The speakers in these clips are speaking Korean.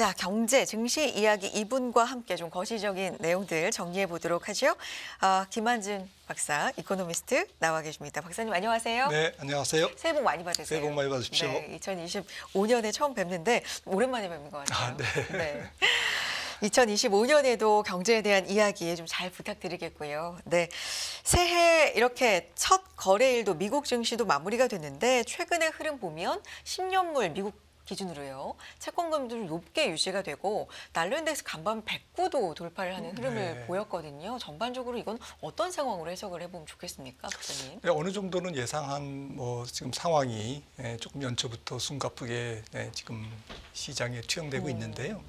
자, 경제, 증시 이야기 이분과 함께 좀 거시적인 내용들 정리해 보도록 하죠. 김한준 박사, 이코노미스트 나와 계십니다. 박사님 안녕하세요. 네, 안녕하세요. 새해 복 많이 받으세요. 새해 복 많이 받으십시오. 네, 2025년에 처음 뵙는데 오랜만에 뵙는 것 같아요. 네. 2025년에도 경제에 대한 이야기 좀 잘 부탁드리겠고요. 네, 새해 이렇게 첫 거래일도 미국 증시도 마무리가 됐는데 최근의 흐름 보면 10년물 미국 기준으로요. 채권금도 좀 높게 유지가 되고 달러 인덱스 간밤 109도 돌파를 하는 흐름을 보였거든요. 전반적으로 이건 어떤 상황으로 해석을 해보면 좋겠습니까, 박사님? 네, 어느 정도는 예상한 지금 상황이 조금 연초부터 숨가쁘게 지금 시장에 투영되고 있는데요.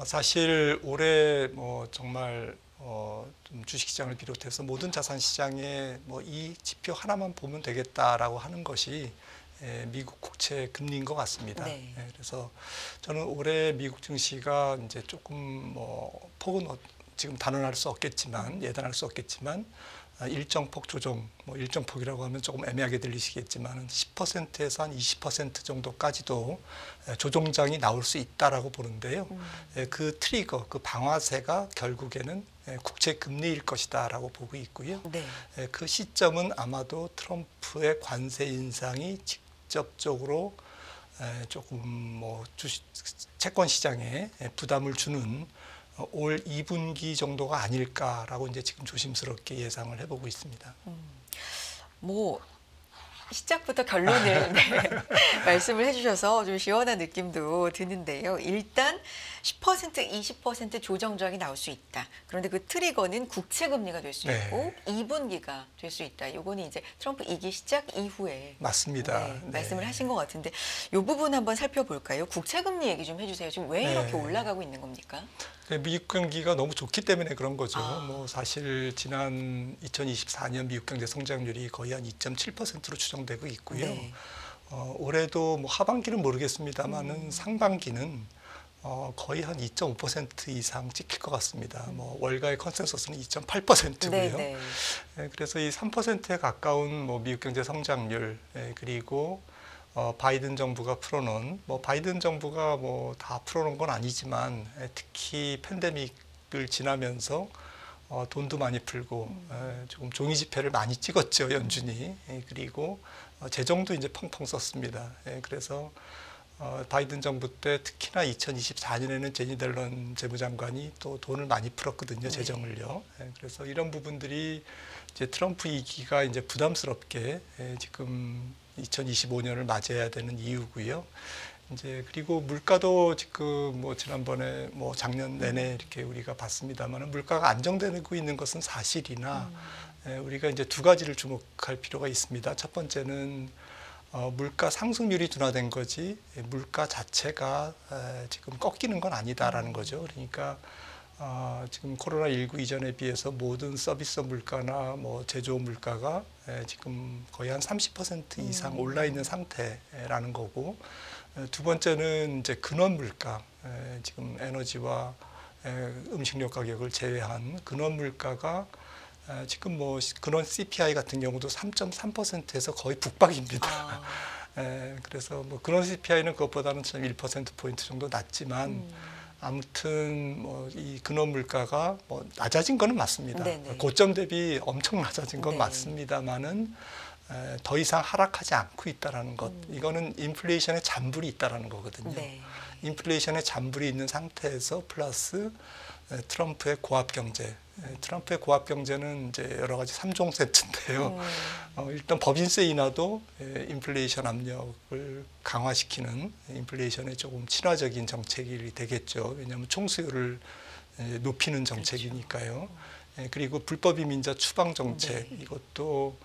사실 올해 정말 좀 주식시장을 비롯해서 모든 자산시장에 이 지표 하나만 보면 되겠다라고 하는 것이 미국 국채 금리인 것 같습니다. 네. 그래서 저는 올해 미국 증시가 이제 조금 폭은 지금 단언할 수 없겠지만 예단할 수 없겠지만 일정 폭 조정, 일정 폭이라고 하면 조금 애매하게 들리시겠지만 10%에서 한 20% 정도까지도 조정장이 나올 수 있다라고 보는데요. 그 트리거, 그 방아쇠가 결국에는 국채 금리일 것이다라고 보고 있고요. 네. 그 시점은 아마도 트럼프의 관세 인상이 직접적으로 조금 주식 채권 시장에 부담을 주는 올 2분기 정도가 아닐까라고 이제 지금 조심스럽게 예상을 해보고 있습니다. 시작부터 결론을 말씀을 해주셔서 좀 시원한 느낌도 드는데요. 일단 10%, 20% 조정장이 나올 수 있다. 그런데 그 트리거는 국채 금리가 될 수 있고 2분기가 될 수 있다. 이거는 이제 트럼프 2기 시작 이후에 맞습니다. 말씀을 하신 것 같은데 이 부분 한번 살펴볼까요? 국채 금리 얘기 좀 해주세요. 지금 왜 이렇게 올라가고 있는 겁니까? 미국 경기가 너무 좋기 때문에 그런 거죠. 사실 지난 2024년 미국 경제 성장률이 거의 한 2.7%로 추정되고 있고요. 네. 올해도 하반기는 모르겠습니다만은 상반기는 거의 한 2.5% 이상 찍힐 것 같습니다. 월가의 컨센서스는 2.8%고요. 네. 그래서 이 3%에 가까운 미국 경제 성장률 그리고 바이든 정부가 풀어놓은 바이든 정부가 다 풀어놓은 건 아니지만 특히 팬데믹을 지나면서 돈도 많이 풀고 조금 종이 지폐를 많이 찍었죠, 연준이. 그리고 재정도 이제 펑펑 썼습니다. 그래서 바이든 정부 때 특히나 2024년에는 제니 델런 재무장관이 또 돈을 많이 풀었거든요, 재정을요. 그래서 이런 부분들이 이제 트럼프 2기가 이제 부담스럽게 지금 2025년을 맞이해야 되는 이유고요. 이제 그리고 물가도 지금 지난번에 작년 내내 이렇게 우리가 봤습니다만 물가가 안정되고 있는 것은 사실이나 우리가 이제 두 가지를 주목할 필요가 있습니다. 첫 번째는 물가 상승률이 둔화된 거지 물가 자체가 지금 꺾이는 건 아니다라는 거죠. 그러니까 지금 코로나19 이전에 비해서 모든 서비스 물가나 제조 물가가 지금 거의 한 30% 이상 올라 있는 상태라는 거고, 두 번째는 이제 근원 물가, 지금 에너지와 음식료 가격을 제외한 근원 물가가 지금 근원 CPI 같은 경우도 3.3%에서 거의 북박입니다. 그래서 근원 CPI는 그것보다는 1%포인트 정도 낮지만 아무튼 이 근원 물가가 낮아진 거는 맞습니다. 네네. 고점 대비 엄청 낮아진 건 맞습니다만은 더 이상 하락하지 않고 있다라는 것. 이거는 인플레이션의 잔불이 있다라는 거거든요. 인플레이션의 잔불이 있는 상태에서 플러스 트럼프의 고압 경제. 트럼프의 고압 경제는 이제 여러 가지 3종 세트인데요. 일단 법인세 인하도 인플레이션 압력을 강화시키는 인플레이션에 조금 친화적인 정책이 되겠죠. 왜냐하면 총수요를 높이는 정책이니까요. 그리고 불법 이민자 추방 정책, 이것도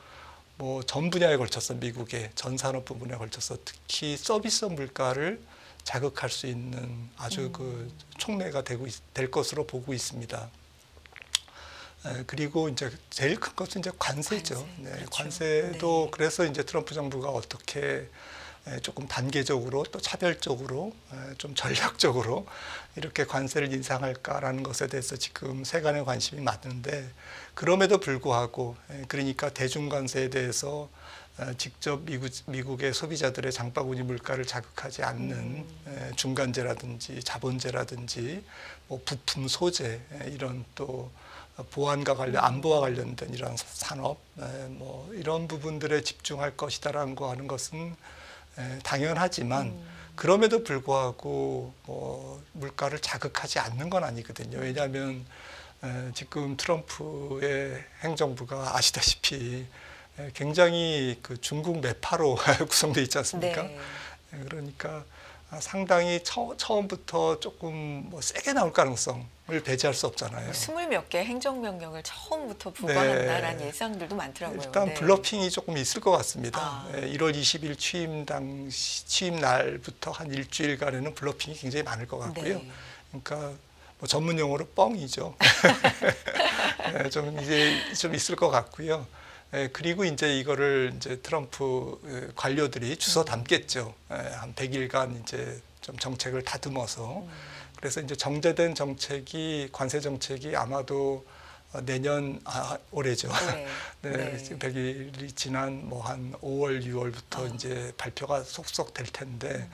전 분야에 걸쳐서 미국의 전 산업 부분에 걸쳐서 특히 서비스 물가를 자극할 수 있는 아주 그 촉매가 될 것으로 보고 있습니다. 그리고 이제 제일 큰 것은 이제 관세죠. 그렇죠. 관세도 그래서 이제 트럼프 정부가 어떻게 조금 단계적으로 또 차별적으로 좀 전략적으로 이렇게 관세를 인상할까라는 것에 대해서 지금 세간의 관심이 많은데, 그럼에도 불구하고 그러니까 대중관세에 대해서 직접 미국의 소비자들의 장바구니 물가를 자극하지 않는 중간재라든지 자본재라든지 뭐 부품 소재 이런 또 보안과 관련 안보와 관련된 이런 산업 뭐 이런 부분들에 집중할 것이다라는 거 하는 것은 당연하지만 그럼에도 불구하고 뭐 물가를 자극하지 않는 건 아니거든요. 왜냐하면 지금 트럼프의 행정부가 아시다시피 굉장히 그 중국 매파로 구성되어 있지 않습니까? 네. 그러니까 상당히 처음부터 조금 뭐 세게 나올 가능성을 배제할 수 없잖아요. 20몇 개 행정명령을 처음부터 부과한다라는 예상들도 많더라고요. 일단 네. 블러핑이 조금 있을 것 같습니다. 아. 1월 20일 취임 날부터 한 일주일간에는 블러핑이 굉장히 많을 것 같고요. 네. 그러니까 뭐 전문 용어로 뻥이죠. 좀 이제 좀 있을 것 같고요. 그리고 이제 이거를 이제 트럼프 관료들이 주워 담겠죠. 한 100일간 이제 좀 정책을 다듬어서. 그래서 이제 정제된 정책이 관세 정책이 아마도 내년 올해죠. 네, 네. 100일이 지난 뭐 한 5월, 6월부터 이제 발표가 속속 될 텐데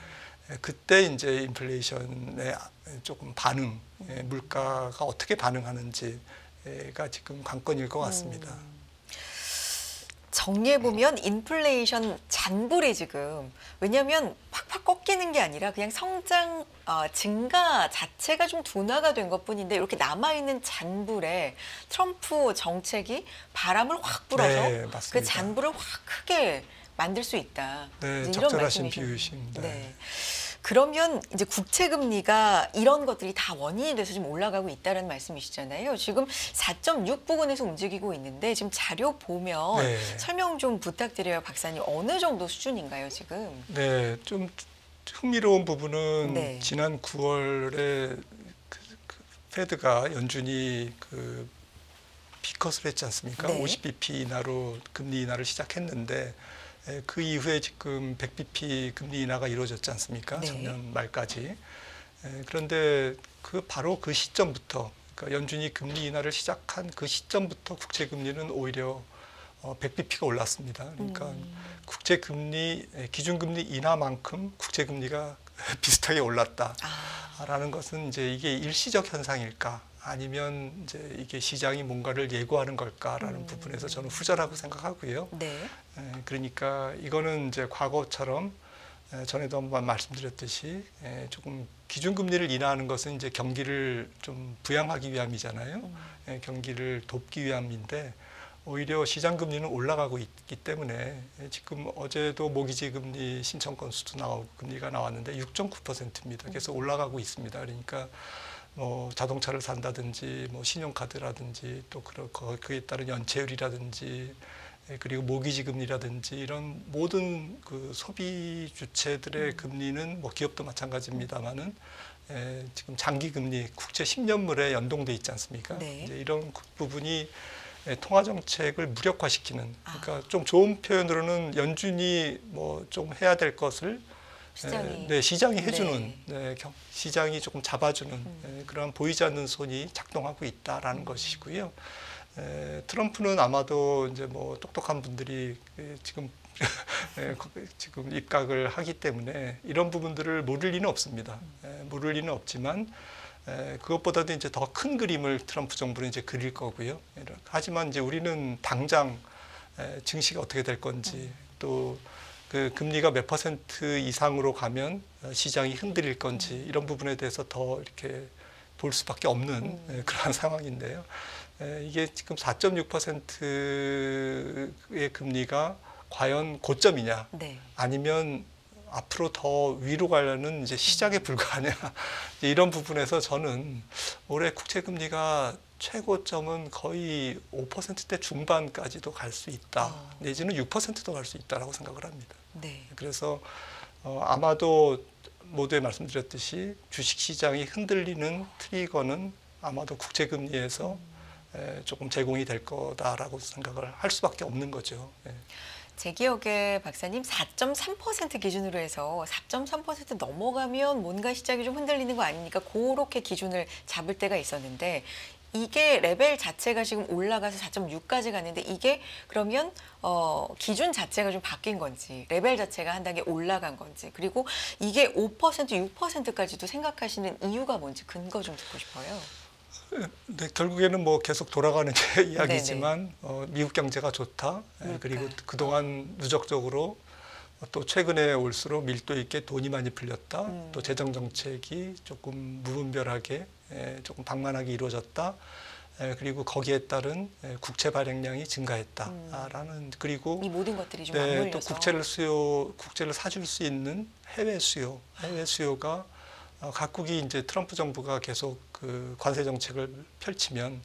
그때 이제 인플레이션의 조금 반응, 물가가 어떻게 반응하는지가 지금 관건일 것 같습니다. 정리해보면 인플레이션 잔불이 지금 왜냐하면 팍팍 꺾이는 게 아니라 그냥 성장 증가 자체가 좀 둔화가 된 것뿐인데 이렇게 남아있는 잔불에 트럼프 정책이 바람을 확 불어서 네, 맞습니다. 그 잔불을 확 크게 만들 수 있다. 네, 이제 적절하신 말씀이셨네요. 비유이십니다. 네. 그러면 이제 국채 금리가 이런 것들이 다 원인이 돼서 지금 올라가고 있다는 말씀이시잖아요. 지금 4.6 부근에서 움직이고 있는데 지금 자료 보면 네. 설명 좀 부탁드려요, 박사님. 어느 정도 수준인가요, 지금? 네, 좀 흥미로운 부분은 네. 지난 9월에 그 페드가 연준이 피컷을 했지 않습니까? 네. 50bp 인하로 금리 인하를 시작했는데 그 이후에 지금 100bp 금리 인하가 이루어졌지 않습니까? 네. 작년 말까지. 그런데 바로 그 시점부터 그러니까 연준이 금리 인하를 시작한 그 시점부터 국채 금리는 오히려 100bp가 올랐습니다. 그러니까 국채 금리 기준금리 인하만큼 국채 금리가 비슷하게 올랐다라는 것은 이제 이게 일시적 현상일까? 아니면 이제 이게 시장이 뭔가를 예고하는 걸까라는 부분에서 저는 후자라고 생각하고요. 네. 그러니까 이거는 이제 과거처럼 전에도 한번 말씀드렸듯이 조금 기준금리를 인하하는 것은 이제 경기를 좀 부양하기 위함이잖아요. 경기를 돕기 위함인데 오히려 시장 금리는 올라가고 있기 때문에 지금 어제도 모기지 금리 신청 건수도 나오고 금리가 나왔는데 6.9%입니다. 그래서 올라가고 있습니다. 그러니까 뭐 자동차를 산다든지 뭐 신용카드라든지 또 그에 따른 연체율이라든지 그리고 모기지 금리라든지 이런 모든 그 소비 주체들의 금리는 뭐 기업도 마찬가지입니다만은 지금 장기 금리 국채 10년물에 연동돼 있지 않습니까? 네. 이제 이런 부분이 통화 정책을 무력화시키는 그러니까 좀 좋은 표현으로는 연준이 뭐 좀 해야 될 것을 시장이 해주는 시장이 조금 잡아주는 그런 보이지 않는 손이 작동하고 있다라는 것이고요. 트럼프는 아마도 이제 뭐 똑똑한 분들이 지금 지금 입각을 하기 때문에 이런 부분들을 모를 리는 없습니다. 모를 리는 없지만 그것보다도 이제 더 큰 그림을 트럼프 정부는 이제 그릴 거고요. 하지만 이제 우리는 당장 증시가 어떻게 될 건지 또 그 금리가 몇 퍼센트 이상으로 가면 시장이 흔들릴 건지 이런 부분에 대해서 더 이렇게 볼 수밖에 없는 그러한 상황인데요. 이게 지금 4.6%의 금리가 과연 고점이냐 네. 아니면 앞으로 더 위로 가려는 이제 시작에 불과하냐 이런 부분에서 저는 올해 국채 금리가 최고점은 거의 5%대 중반까지도 갈 수 있다. 내지는 6%도 갈 수 있다라고 생각을 합니다. 네. 그래서 아마도 모두에 말씀드렸듯이 주식 시장이 흔들리는 트리거는 아마도 국채 금리에서 조금 제공이 될 거다라고 생각을 할 수밖에 없는 거죠. 제 기억에 박사님 4.3% 기준으로 해서 4.3% 넘어가면 뭔가 시장이 좀 흔들리는 거 아닙니까? 그렇게 기준을 잡을 때가 있었는데 이게 레벨 자체가 지금 올라가서 4.6까지 갔는데 이게 그러면 기준 자체가 좀 바뀐 건지 레벨 자체가 한 단계 올라간 건지 그리고 이게 5%, 6%까지도 생각하시는 이유가 뭔지 근거 좀 듣고 싶어요. 네, 결국에는 뭐 계속 돌아가는 이야기지만 미국 경제가 좋다. 그리고 그동안 누적적으로 또 최근에 올수록 밀도 있게 돈이 많이 풀렸다. 또 재정 정책이 조금 무분별하게 조금 방만하게 이루어졌다. 그리고 거기에 따른 국채 발행량이 증가했다라는 그리고 이 모든 것들이 좀 네, 맞물려서 또 국채를 사줄 수 있는 해외 수요가 각국이 이제 트럼프 정부가 계속 그 관세 정책을 펼치면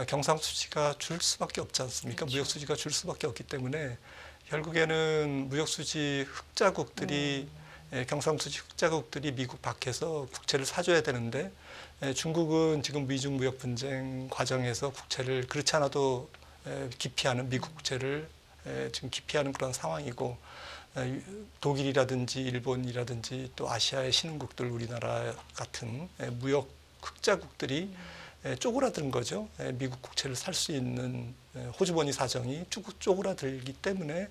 경상수지가 줄 수밖에 없지 않습니까? 그렇죠. 무역수지가 줄 수밖에 없기 때문에 결국에는 무역수지 흑자국들이 경상수지 흑자국들이 미국 밖에서 국채를 사줘야 되는데 중국은 지금 미중 무역 분쟁 과정에서 국채를 그렇지 않아도 기피하는 미국 국채를 지금 기피하는 그런 상황이고 독일이라든지 일본이라든지 또 아시아의 신흥국들 우리나라 같은 무역 흑자국들이 쪼그라든 거죠. 미국 국채를 살 수 있는 호주머니 사정이 쪼그라들기 때문에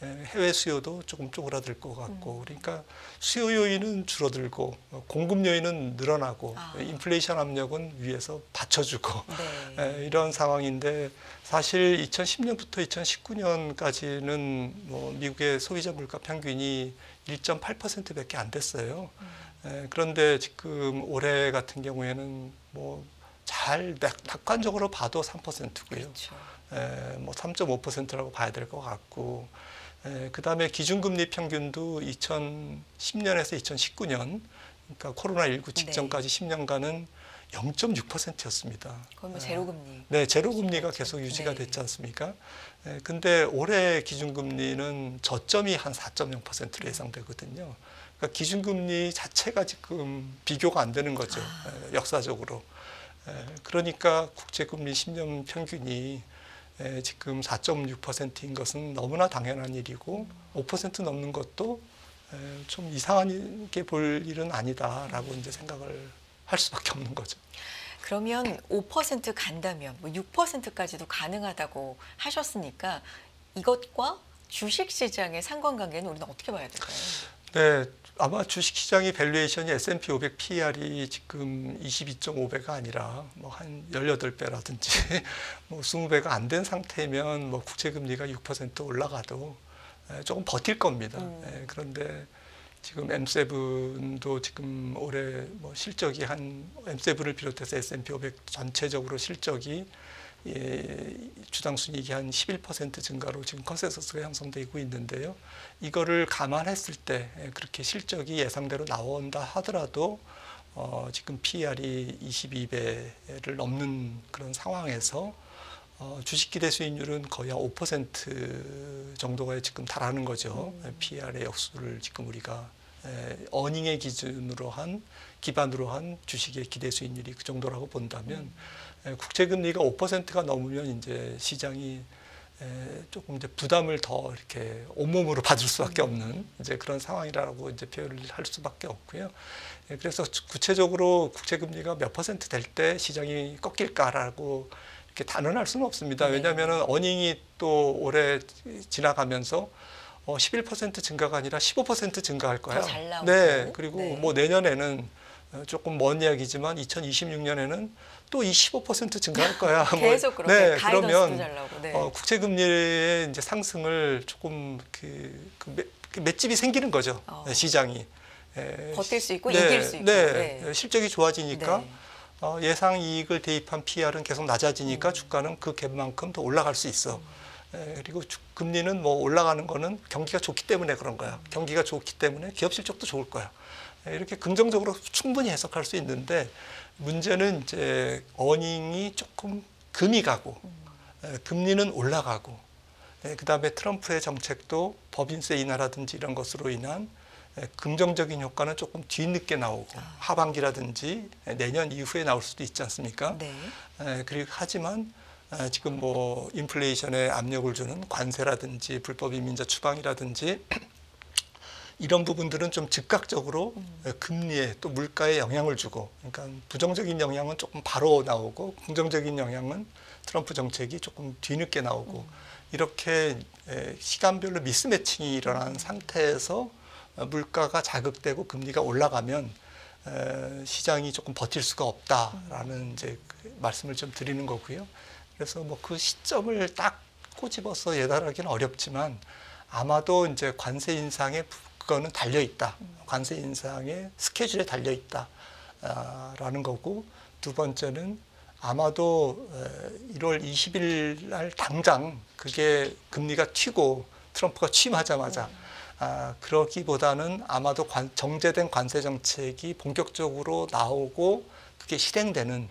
해외 수요도 조금 쪼그라들 것 같고 그러니까 수요 요인은 줄어들고 공급 요인은 늘어나고 인플레이션 압력은 위에서 받쳐주고 네. 이런 상황인데 사실 2010년부터 2019년까지는 뭐 미국의 소비자 물가 평균이 1.8%밖에 안 됐어요. 그런데 지금 올해 같은 경우에는 뭐 잘 낙관적으로 봐도 3%고요. 그렇죠. 뭐 3.5%라고 봐야 될 것 같고 그다음에 기준금리 평균도 2010년에서 2019년 그러니까 코로나19 직전까지 10년간은 0.6%였습니다. 거의 뭐 제로금리. 네, 제로금리가 계속 유지가 네. 됐지 않습니까? 근데 올해 기준금리는 저점이 한 4.0%로 예상되거든요. 그러니까 기준금리 자체가 지금 비교가 안 되는 거죠. 역사적으로. 그러니까 국제금리 10년 평균이 지금 4.6%인 것은 너무나 당연한 일이고 5% 넘는 것도 좀 이상하게 볼 일은 아니다라고 이제 생각을 할 수밖에 없는 거죠. 그러면 5% 간다면 뭐 6%까지도 가능하다고 하셨으니까 이것과 주식시장의 상관관계는 우리는 어떻게 봐야 될까요? 네, 아마 주식시장의 밸류에이션이 S&P 500 PER이 지금 22.5배가 아니라 뭐 한 18배라든지 뭐 20배가 안 된 상태면 뭐 국채금리가 6% 올라가도 조금 버틸 겁니다. 그런데 지금 M7도 지금 올해 뭐 실적이 한 M7을 비롯해서 S&P 500 전체적으로 실적이 주당 순이익이 한 11% 증가로 지금 컨센서스가 형성되고 있는데요. 이거를 감안했을 때 그렇게 실적이 예상대로 나온다 하더라도 지금 PER이 22배를 넘는 그런 상황에서 주식 기대 수익률은 거의 한 5% 정도가 지금 달하는 거죠. PER의 역수를 지금 우리가 어닝의 기반으로 한 주식의 기대 수익률이 그 정도라고 본다면 국채금리가 5%가 넘으면 이제 시장이 조금 이제 부담을 더 이렇게 온몸으로 받을 수밖에 없는 이제 그런 상황이라고 이제 표현을 할 수밖에 없고요. 그래서 구체적으로 국채금리가 몇 퍼센트 될 때 시장이 꺾일까라고 이렇게 단언할 수는 없습니다. 왜냐하면 어닝이 또 올해 지나가면서 11% 증가가 아니라 15% 증가할 거예요. 더 잘 나오고. 네, 그리고 네. 뭐 내년에는 조금 먼 이야기지만 2026년에는 또 이 15% 증가할 거야. 계속 그렇게 네, 가이던스도 그러면 잘 나오고. 네. 국채금리의 이제 상승을 조금 그 맷집이 생기는 거죠. 시장이. 버틸 수 있고 네, 이길 수 있고. 네, 실적이 좋아지니까 네. 예상 이익을 대입한 PER은 계속 낮아지니까 주가는 그 갭만큼 더 올라갈 수 있어. 그리고 금리는 뭐 올라가는 거는 경기가 좋기 때문에 그런 거야. 경기가 좋기 때문에 기업 실적도 좋을 거야. 이렇게 긍정적으로 충분히 해석할 수 있는데 문제는 이제 어닝이 조금 금이 가고 금리는 올라가고 그다음에 트럼프의 정책도 법인세 인하라든지 이런 것으로 인한 긍정적인 효과는 조금 뒤늦게 나오고 하반기라든지 내년 이후에 나올 수도 있지 않습니까? 네. 그리고 하지만 지금 뭐 인플레이션에 압력을 주는 관세라든지 불법 이민자 추방이라든지 이런 부분들은 좀 즉각적으로 금리에 또 물가에 영향을 주고, 그러니까 부정적인 영향은 조금 바로 나오고 긍정적인 영향은 트럼프 정책이 조금 뒤늦게 나오고 이렇게 시간별로 미스매칭이 일어난 상태에서 물가가 자극되고 금리가 올라가면 시장이 조금 버틸 수가 없다라는 이제 그 말씀을 좀 드리는 거고요. 그래서 뭐 그 시점을 딱 꼬집어서 예단하기는 어렵지만 아마도 이제 관세 인상에 그거는 달려 있다. 관세 인상의 스케줄에 달려 있다라는 거고, 두 번째는 아마도 1월 20일 날 당장 그게 금리가 튀고 트럼프가 취임하자마자 그러기보다는 아마도 정제된 관세 정책이 본격적으로 나오고 그게 실행되는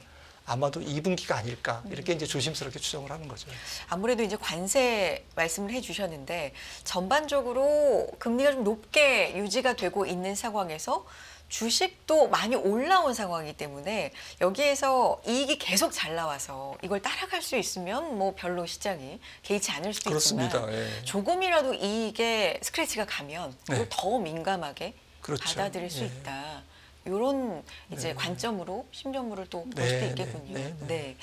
아마도 2분기가 아닐까 이렇게 이제 조심스럽게 추정을 하는 거죠. 아무래도 이제 관세 말씀을 해주셨는데 전반적으로 금리가 좀 높게 유지가 되고 있는 상황에서 주식도 많이 올라온 상황이기 때문에 여기에서 이익이 계속 잘 나와서 이걸 따라갈 수 있으면 뭐 별로 시장이 개의치 않을 수도 그렇습니다. 있지만 예. 조금이라도 이익에 스크래치가 가면 네. 이걸 더 민감하게 그렇죠. 받아들일 수 예. 있다. 이런 이제 네. 관점으로 신변물을 또 볼 네, 수도 네, 있겠군요. 네, 네. 네.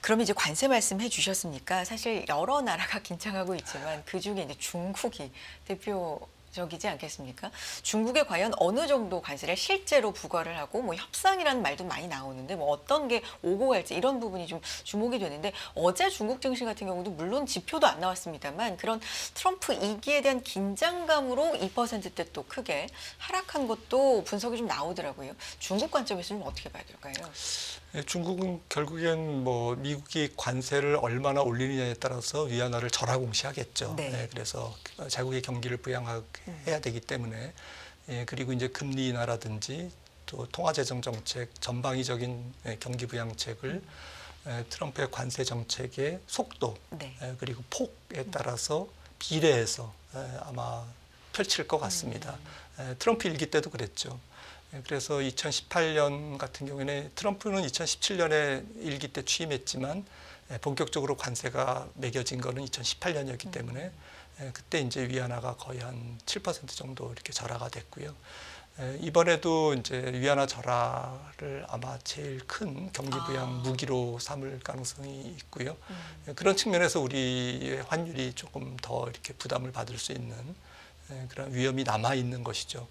그러면 이제 관세 말씀해 주셨으니까 사실 여러 나라가 긴장하고 있지만 그 중에 이제 중국이 대표적이지 않겠습니까? 중국에 과연 어느 정도 관세를 실제로 부과를 하고 뭐 협상이라는 말도 많이 나오는데 뭐 어떤 게 오고 갈지 이런 부분이 좀 주목이 되는데 어제 중국 증시 같은 경우도 물론 지표도 안 나왔습니다만 그런 트럼프 2기에 대한 긴장감으로 2%대 또 크게 하락한 것도 분석이 좀 나오더라고요. 중국 관점에서 좀 어떻게 봐야 될까요? 중국은 결국엔 뭐 미국이 관세를 얼마나 올리느냐에 따라서 위안화를 절하공시하겠죠. 네. 그래서 자국의 경기를 부양해야 되기 때문에 그리고 이제 금리 인하라든지 또 통화재정 정책 전방위적인 경기 부양책을 트럼프의 관세 정책의 속도 네. 그리고 폭에 따라서 비례해서 아마 펼칠 것 같습니다. 트럼프 일기 때도 그랬죠. 그래서 2018년 같은 경우에는 트럼프는 2017년에 일기 때 취임했지만 본격적으로 관세가 매겨진 거는 2018년이었기 때문에 그때 이제 위안화가 거의 한 7% 정도 이렇게 절하가 됐고요. 이번에도 이제 위안화 절하를 아마 제일 큰 경기 부양 무기로 삼을 가능성이 있고요. 그런 측면에서 우리의 환율이 조금 더 이렇게 부담을 받을 수 있는 그런 위험이 남아 있는 것이죠.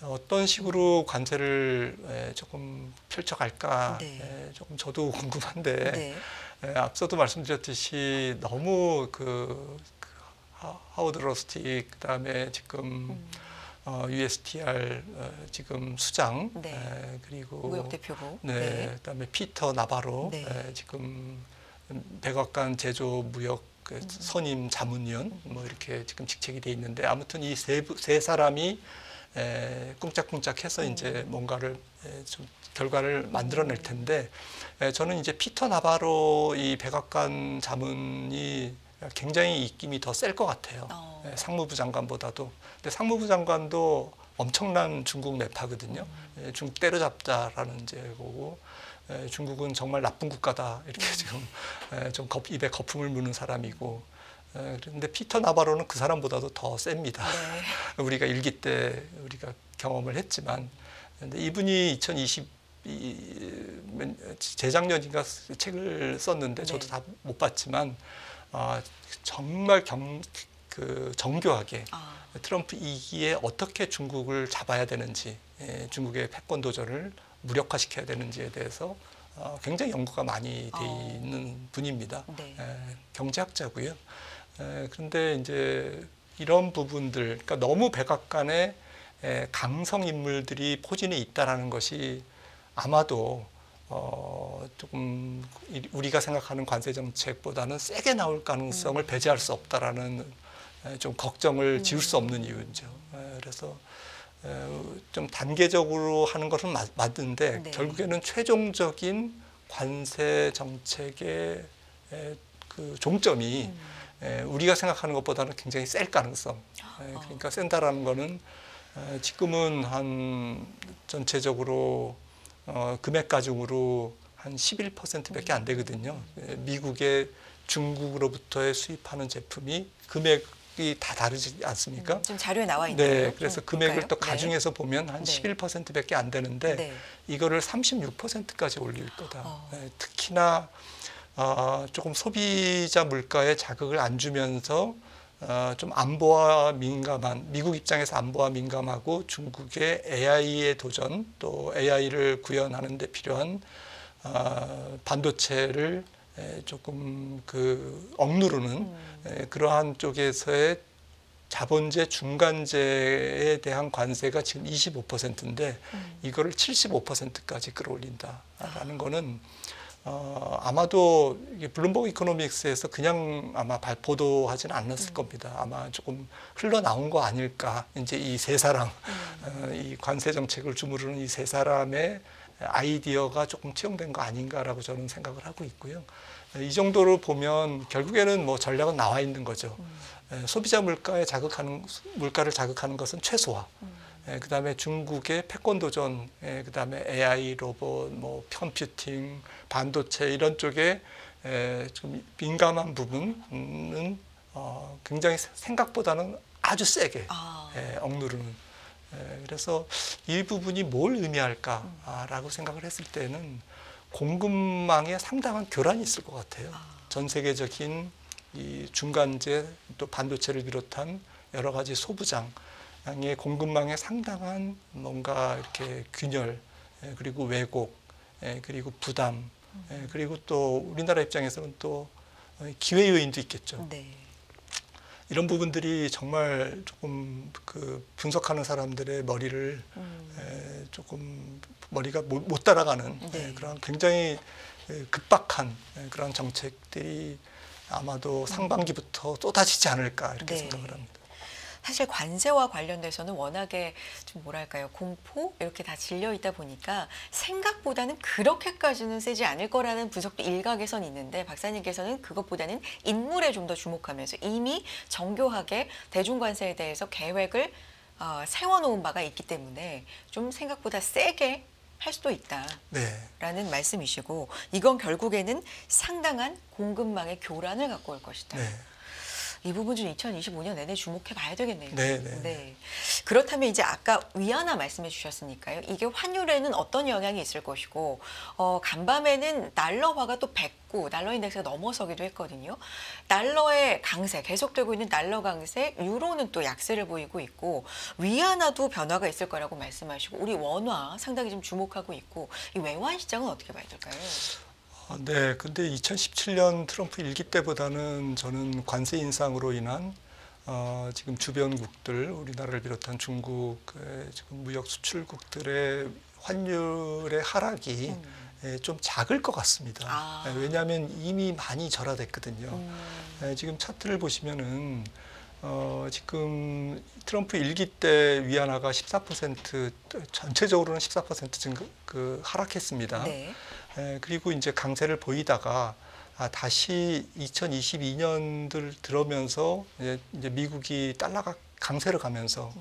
어떤 식으로 관세를 조금 펼쳐갈까 조금 저도 궁금한데 앞서도 말씀드렸듯이 너무 그 하워드 로스틱 그다음에 지금 USTR 지금 수장 그리고 무역 대표부 그다음에 피터 나바로 지금 백악관 제조 무역 선임 자문위원 뭐 이렇게 지금 직책이 돼 있는데 아무튼 이 세 사람이 꿍짝꿍짝해서 이제 뭔가를 좀 결과를 만들어낼 텐데 저는 이제 피터 나바로 이 백악관 자문이 굉장히 입김이 더 셀 것 같아요. 상무부 장관보다도. 근데 상무부 장관도 엄청난 중국 매파거든요. 중국 때려잡자라는 이제 거고. 중국은 정말 나쁜 국가다 이렇게 지금 좀 입에 거품을 무는 사람이고 그런데 피터 나바로는 그 사람보다도 더 셉니다. 우리가 일기 때 우리가 경험을 했지만 근데 이분이 2020재작년인가 책을 썼는데 저도 다 못 봤지만 정말 정교하게 트럼프 2기에 어떻게 중국을 잡아야 되는지 중국의 패권 도전을 무력화시켜야 되는지에 대해서 굉장히 연구가 많이 돼 있는 분입니다. 경제학자고요. 그런데 이제 이런 부분들, 그러니까 너무 백악관에 강성 인물들이 포진해 있다라는 것이 아마도 조금 우리가 생각하는 관세 정책보다는 세게 나올 가능성을 배제할 수 없다라는 좀 걱정을 지울 수 없는 이유죠. 그래서 좀 단계적으로 하는 것은 맞는데 결국에는 최종적인 관세 정책의 그 종점이 우리가 생각하는 것보다는 굉장히 셀 가능성. 그러니까 센다라는 거는 지금은 한 전체적으로 금액 가중으로 한 11%밖에 안 되거든요. 미국의 중국으로부터의 수입하는 제품이 금액 금액이 다 다르지 않습니까? 지금 자료에 나와 있네요. 네, 그래서 금액을 볼까요? 또 가중해서 보면 한 네. 11%밖에 안 되는데 네. 이거를 36%까지 올릴 거다. 어. 특히나 조금 소비자 물가에 자극을 안 주면서 좀 안보와 민감한 미국 입장에서 안보와 민감하고 중국의 AI의 도전 또 AI를 구현하는 데 필요한 반도체를 조금 억누르는 그러한 쪽에서의 자본재 중간재에 대한 관세가 지금 25%인데 이거를 75%까지 끌어올린다라는 거는 아마도 이게 블룸버그 이코노믹스에서 그냥 아마 보도하지는 않았을 겁니다. 아마 조금 흘러나온 거 아닐까. 이제 이 세 사람, 이 관세 정책을 주무르는 이 세 사람의 아이디어가 조금 투영된 거 아닌가라고 저는 생각을 하고 있고요. 이 정도로 보면 결국에는 뭐 전략은 나와 있는 거죠. 소비자 물가를 자극하는 것은 최소화. 그다음에 중국의 패권 도전, 그다음에 AI, 로봇, 뭐 컴퓨팅, 반도체 이런 쪽에 좀 민감한 부분은 굉장히 생각보다는 아주 세게 억누르는. 그래서 이 부분이 뭘 의미할까라고 생각을 했을 때는 공급망에 상당한 교란이 있을 것 같아요. 전 세계적인 이 중간재 또 반도체를 비롯한 여러 가지 소부장의 공급망에 상당한 뭔가 이렇게 균열 그리고 왜곡 그리고 부담 그리고 또 우리나라 입장에서는 또 기회 요인도 있겠죠. 네. 이런 부분들이 정말 조금 분석하는 사람들의 머리를 조금 머리가 못 따라가는 네. 그런 굉장히 급박한 그런 정책들이 아마도 상반기부터 쏟아지지 않을까 이렇게 네. 생각을 합니다. 사실 관세와 관련돼서는 워낙에 좀 뭐랄까요, 공포 이렇게 다 질려 있다 보니까 생각보다는 그렇게까지는 세지 않을 거라는 분석도 일각에선 있는데 박사님께서는 그것보다는 인물에 좀 더 주목하면서 이미 정교하게 대중관세에 대해서 계획을 세워놓은 바가 있기 때문에 좀 생각보다 세게 할 수도 있다라는 네. 말씀이시고, 이건 결국에는 상당한 공급망의 교란을 갖고 올 것이다. 네. 이 부분 좀 2025년 내내 주목해 봐야 되겠네요. 네. 그렇다면 이제 아까 위안화 말씀해 주셨으니까요. 이게 환율에는 어떤 영향이 있을 것이고, 간밤에는 달러화가 또 109, 달러 인덱스가 넘어서기도 했거든요. 달러의 강세, 계속되고 있는 달러 강세, 유로는 또 약세를 보이고 있고, 위안화도 변화가 있을 거라고 말씀하시고, 우리 원화 상당히 좀 주목하고 있고, 이 외환 시장은 어떻게 봐야 될까요? 네, 근데 2017년 트럼프 일기 때보다는 저는 관세 인상으로 인한 지금 주변국들, 우리나라를 비롯한 중국의 지금 무역 수출국들의 환율의 하락이 좀 작을 것 같습니다. 왜냐하면 이미 많이 절하됐거든요. 지금 차트를 보시면은 지금 트럼프 일기 때 위안화가 14% 전체적으로는 14% 증가 하락했습니다. 네. 그리고 이제 강세를 보이다가 다시 2022년들 들어오면서 이제 미국이 달러가 강세를 가면서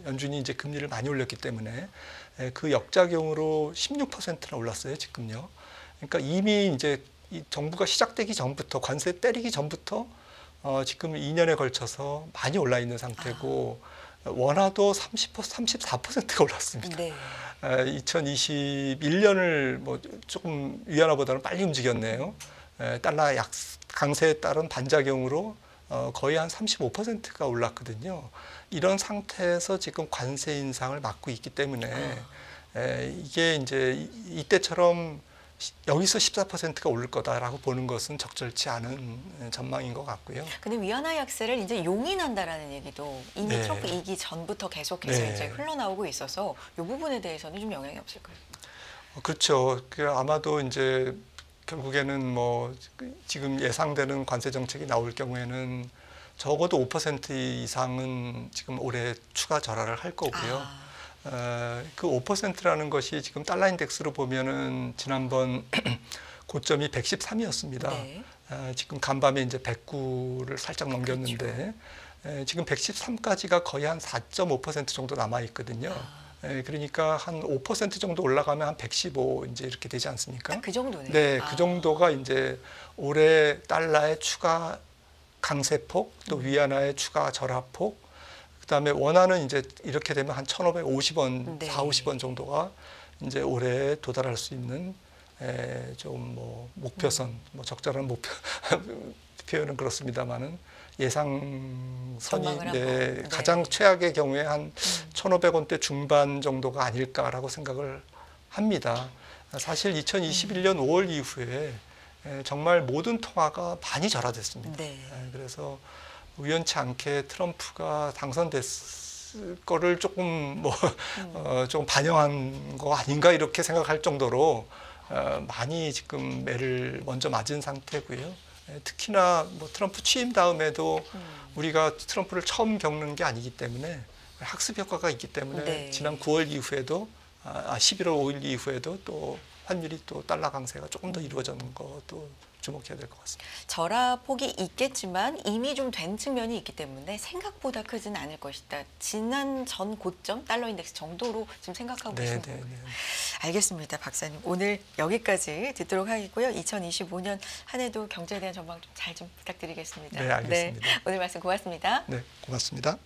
연준이 이제 금리를 많이 올렸기 때문에 그 역작용으로 16%나 올랐어요, 지금요. 그러니까 이미 이제 이 정부가 시작되기 전부터 관세 때리기 전부터 지금 2년에 걸쳐서 많이 올라 있는 상태고 원화도 34%가 올랐습니다. 네. 2021년을 뭐 조금 위안화보다는 빨리 움직였네요. 달러 강세에 따른 반작용으로 거의 한 35%가 올랐거든요. 이런 상태에서 지금 관세 인상을 막고 있기 때문에 이게 이제 이때처럼 여기서 14%가 오를 거다라고 보는 것은 적절치 않은 전망인 것 같고요. 근데 위안화 약세를 이제 용인한다라는 얘기도 이미 네. 트럼프 이기 전부터 계속해서 네. 이제 흘러나오고 있어서 이 부분에 대해서는 좀 영향이 없을까요? 그렇죠. 아마도 이제 결국에는 뭐 지금 예상되는 관세 정책이 나올 경우에는 적어도 5% 이상은 지금 올해 추가 절하를 할 거고요. 그 5%라는 것이 지금 달러 인덱스로 보면은 지난번 고점이 113이었습니다. 네. 지금 간밤에 이제 109를 살짝 넘겼는데 지금 113까지가 거의 한 4.5% 정도 남아 있거든요. 그러니까 한 5% 정도 올라가면 한 115 이제 이렇게 되지 않습니까? 딱 그 정도네요. 네, 그 정도가 이제 올해 달러의 추가 강세폭, 또 위안화의 추가 절하폭, 그다음에 원화는 이제 이렇게 되면 한 1,550원, 네. 450원 정도가 이제 올해 도달할 수 있는 좀 뭐 목표선, 뭐 적절한 목표 표현은 그렇습니다만은 예상선이 전망을 한번. 네. 가장 최악의 경우에 한 1,500원대 중반 정도가 아닐까라고 생각을 합니다. 사실 2021년 5월 이후에 정말 모든 통화가 많이 절하됐습니다. 네. 그래서 우연치 않게 트럼프가 당선됐을 거를 조금 좀 반영한 거 아닌가 이렇게 생각할 정도로 많이 지금 매를 먼저 맞은 상태고요. 특히나 뭐 트럼프 취임 다음에도 우리가 트럼프를 처음 겪는 게 아니기 때문에 학습 효과가 있기 때문에 네. 지난 9월 이후에도 11월 5일 이후에도 또 환율이 또 달러 강세가 조금 더 이루어지는 것도 주목해야 될 것 같습니다. 절하폭이 있겠지만 이미 좀 된 측면이 있기 때문에 생각보다 크지는 않을 것이다. 지난 전 고점 달러 인덱스 정도로 지금 생각하고 계신 거고요. 알겠습니다, 박사님. 오늘 여기까지 듣도록 하겠고요. 2025년 한 해도 경제에 대한 전망 좀 잘 좀 부탁드리겠습니다. 네, 알겠습니다. 네, 오늘 말씀 고맙습니다. 네, 고맙습니다.